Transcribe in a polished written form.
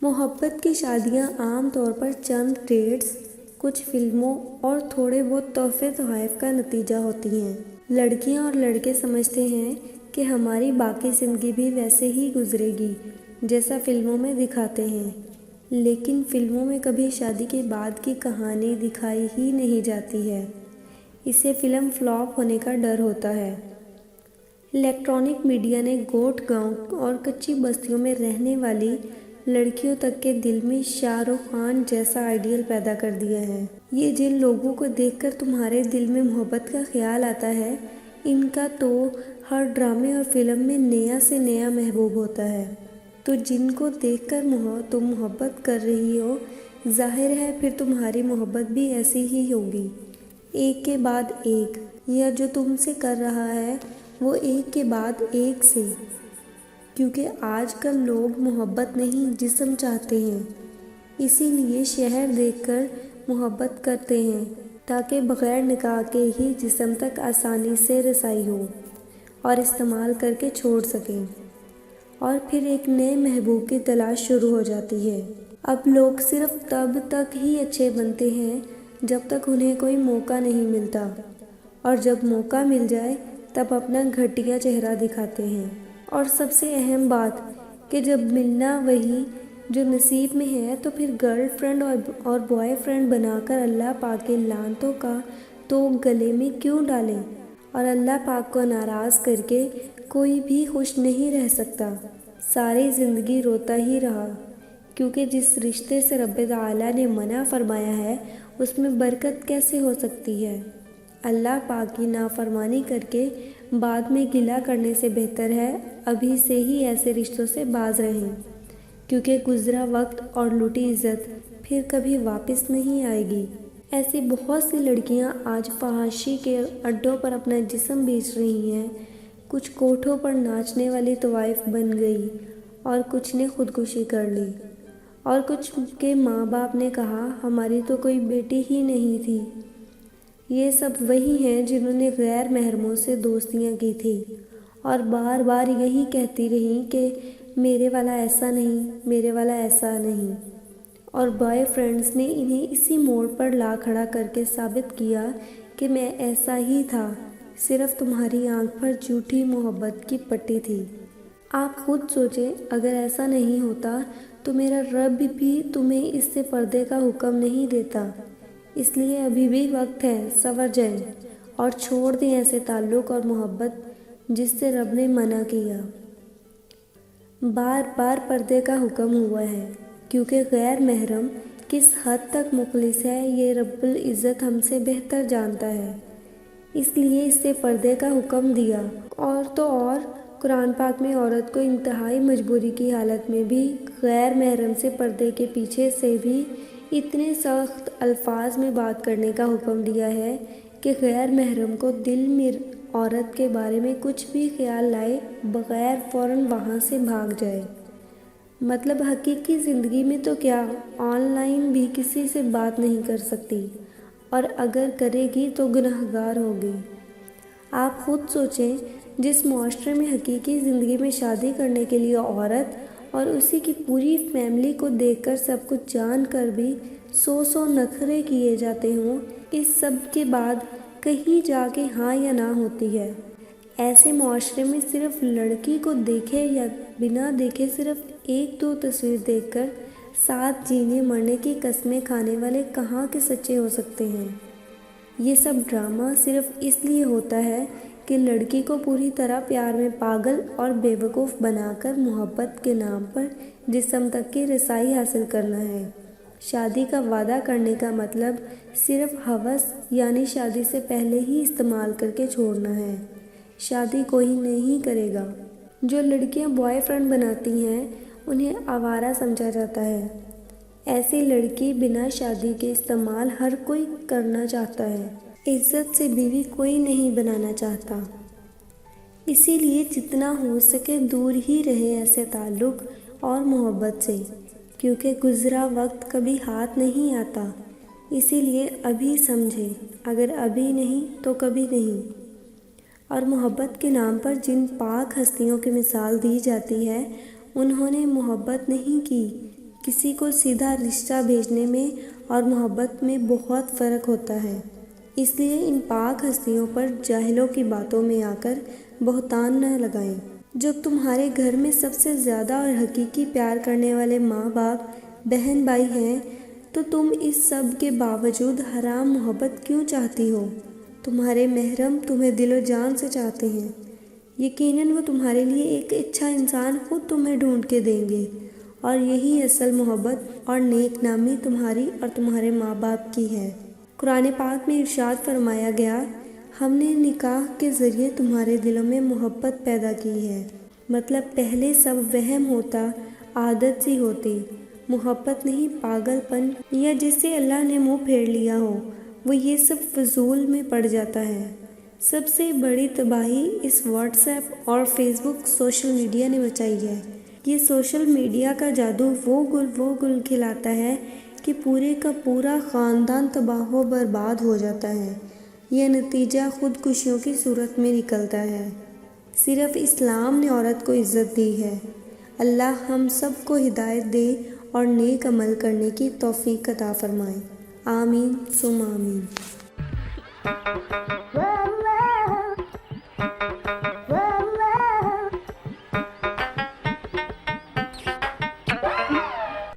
محبت کی شادیاں عام طور پر چند ڈیٹس، کچھ فلموں اور تھوڑے بہت تحفے تحائف کا نتیجہ ہوتی ہیں۔ لڑکیاں اور لڑکے سمجھتے ہیں کہ ہماری باقی زندگی بھی ویسے ہی گزرے گی جیسا فلموں میں دکھاتے ہیں، لیکن فلموں میں کبھی شادی کے بعد کی کہانی دکھائی ہی نہیں جاتی ہے۔ اسے فلم فلاپ ہونے کا ڈر ہوتا ہے۔ الیکٹرانک میڈیا نے گوٹ گاؤں اور کچی بستیوں میں رہنے والی لڑکیوں تک کے دل میں شاہ رخ خان جیسا آئیڈیل پیدا کر دیا ہے۔ یہ جن لوگوں کو دیکھ کر تمہارے دل میں محبت کا خیال آتا ہے، ان کا تو ہر ڈرامے اور فلم میں نیا سے نیا محبوب ہوتا ہے۔ تو جن کو دیکھ کر تم محبت کر رہی ہو، ظاہر ہے پھر تمہاری محبت بھی ایسی ہی ہوگی، ایک کے بعد ایک، یا جو تم سے کر رہا ہے وہ ایک کے بعد ایک سے۔ کیونکہ آج کل لوگ محبت نہیں جسم چاہتے ہیں، اسی لیے شہر دیکھ کر محبت کرتے ہیں تاکہ بغیر نکاح کے ہی جسم تک آسانی سے رسائی ہو اور استعمال کر کے چھوڑ سکیں، اور پھر ایک نئے محبوب کی تلاش شروع ہو جاتی ہے۔ اب لوگ صرف تب تک ہی اچھے بنتے ہیں جب تک انہیں کوئی موقع نہیں ملتا، اور جب موقع مل جائے تب اپنا گھٹیا چہرہ دکھاتے ہیں۔ اور سب سے اہم بات کہ جب ملنا وہی جو نصیب میں ہے تو پھر گرل فرینڈ اور بوائے فرینڈ بنا کر اللہ پاک کے لعنتوں کا تو گلے میں کیوں ڈالیں، اور اللہ پاک کو ناراض کر کے کوئی بھی خوش نہیں رہ سکتا، ساری زندگی روتا ہی رہا، کیونکہ جس رشتے سے رب تعالیٰ نے منع فرمایا ہے اس میں برکت کیسے ہو سکتی ہے۔ اللہ پاک کی نافرمانی کر کے بعد میں گلہ کرنے سے بہتر ہے ابھی سے ہی ایسے رشتوں سے باز رہیں، کیونکہ گزرا وقت اور لوٹی عزت پھر کبھی واپس نہیں آئے گی۔ ایسی بہت سی لڑکیاں آج فحاشی کے اڈوں پر اپنا جسم بیچ رہی ہیں، کچھ کوٹھوں پر ناچنے والی طوائف بن گئی اور کچھ نے خودکشی کر لی، اور کچھ کے ماں باپ نے کہا ہماری تو کوئی بیٹی ہی نہیں تھی۔ یہ سب وہی ہیں جنہوں نے غیر محرموں سے دوستیاں کی تھی اور بار بار یہی کہتی رہیں کہ میرے والا ایسا نہیں، میرے والا ایسا نہیں، اور بوائے فرینڈز نے انہیں اسی موڑ پر لا کھڑا کر کے ثابت کیا کہ میں ایسا ہی تھا، صرف تمہاری آنکھ پر جھوٹی محبت کی پٹی تھی۔ آپ خود سوچیں، اگر ایسا نہیں ہوتا تو میرا رب بھی تمہیں اس سے پردے کا حکم نہیں دیتا۔ اس لیے ابھی بھی وقت ہے، سنور جائیں اور چھوڑ دیں ایسے تعلق اور محبت جس سے رب نے منع کیا۔ بار بار پردے کا حکم ہوا ہے کیونکہ غیر محرم کس حد تک مخلص ہے یہ رب العزت ہم سے بہتر جانتا ہے، اس لیے اس سے پردے کا حکم دیا۔ اور تو اور قرآن پاک میں عورت کو انتہائی مجبوری کی حالت میں بھی غیر محرم سے پردے کے پیچھے سے بھی اتنے سخت الفاظ میں بات کرنے کا حکم دیا ہے کہ غیر محرم کو دل میں عورت کے بارے میں کچھ بھی خیال لائے بغیر فوراً وہاں سے بھاگ جائے۔ مطلب حقیقی زندگی میں تو کیا، آن لائن بھی کسی سے بات نہیں کر سکتی، اور اگر کرے گی تو گنہگار ہوگی۔ آپ خود سوچیں، جس معاشرے میں حقیقی زندگی میں شادی کرنے کے لیے عورت اور اسی کی پوری فیملی کو دیکھ کر سب کچھ جان کر بھی 100 نخرے کیے جاتے ہوں، اس سب کے بعد کہیں جا کے ہاں یا نہ ہوتی ہے۔ ایسے معاشرے میں صرف لڑکی کو دیکھے یا بنا دیکھے صرف ایک دو تصویر دیکھ کر ساتھ جینے مرنے کی قسمیں کھانے والے کہاں کے سچے ہو سکتے ہیں۔ یہ سب ڈرامہ صرف اس لیے ہوتا ہے کہ لڑکی کو پوری طرح پیار میں پاگل اور بے وقوف بنا کر محبت کے نام پر جسم تک کی رسائی حاصل کرنا ہے۔ شادی کا وعدہ کرنے کا مطلب صرف ہوس یعنی شادی سے پہلے ہی استعمال کر کے چھوڑنا ہے۔ شادی کوئی نہیں کرے گا۔ جو لڑکیاں بوائے فرینڈ بناتی ہیں انہیں آوارہ سمجھا جاتا ہے۔ ایسی لڑکی بنا شادی کے استعمال ہر کوئی کرنا چاہتا ہے، عزت سے بیوی کوئی نہیں بنانا چاہتا۔ اسی لیے جتنا ہو سکے دور ہی رہے ایسے تعلق اور محبت سے، کیونکہ گزرا وقت کبھی ہاتھ نہیں آتا۔ اسی لیے ابھی سمجھے، اگر ابھی نہیں تو کبھی نہیں۔ اور محبت کے نام پر جن پاک ہستیوں کی مثال دی جاتی ہے، انہوں نے محبت نہیں کی، کسی کو سیدھا رشتہ بھیجنے میں اور محبت میں بہت فرق ہوتا ہے، اس لیے ان پاک ہستیوں پر جاہلوں کی باتوں میں آ کر بہتان نہ لگائیں۔ جب تمہارے گھر میں سب سے زیادہ اور حقیقی پیار کرنے والے ماں باپ، بہن بھائی ہیں، تو تم اس سب کے باوجود حرام محبت کیوں چاہتی ہو؟ تمہارے محرم تمہیں دل و جان سے چاہتے ہیں، یقیناً وہ تمہارے لیے ایک اچھا انسان خود تمہیں ڈھونڈ کے دیں گے، اور یہی اصل محبت اور نیک نامی تمہاری اور تمہارے ماں باپ کی ہے۔ قرآن پاک میں ارشاد فرمایا گیا، ہم نے نکاح کے ذریعے تمہارے دلوں میں محبت پیدا کی ہے۔ مطلب پہلے سب وہم ہوتا، عادت سی ہوتی، محبت نہیں پاگل پن، یا جس سے اللہ نے منہ پھیر لیا ہو، وہ یہ سب فضول میں پڑ جاتا ہے۔ سب سے بڑی تباہی اس واٹس ایپ اور فیس بک سوشل میڈیا نے مچائی ہے۔ یہ سوشل میڈیا کا جادو وہ گل کھلاتا ہے کہ پورے کا پورا خاندان تباہ و برباد ہو جاتا ہے۔ یہ نتیجہ خودکشیوں کی صورت میں نکلتا ہے۔ صرف اسلام نے عورت کو عزت دی ہے۔ اللہ ہم سب کو ہدایت دے اور نیک عمل کرنے کی توفیق عطا فرمائے۔ آمین ثم آمین۔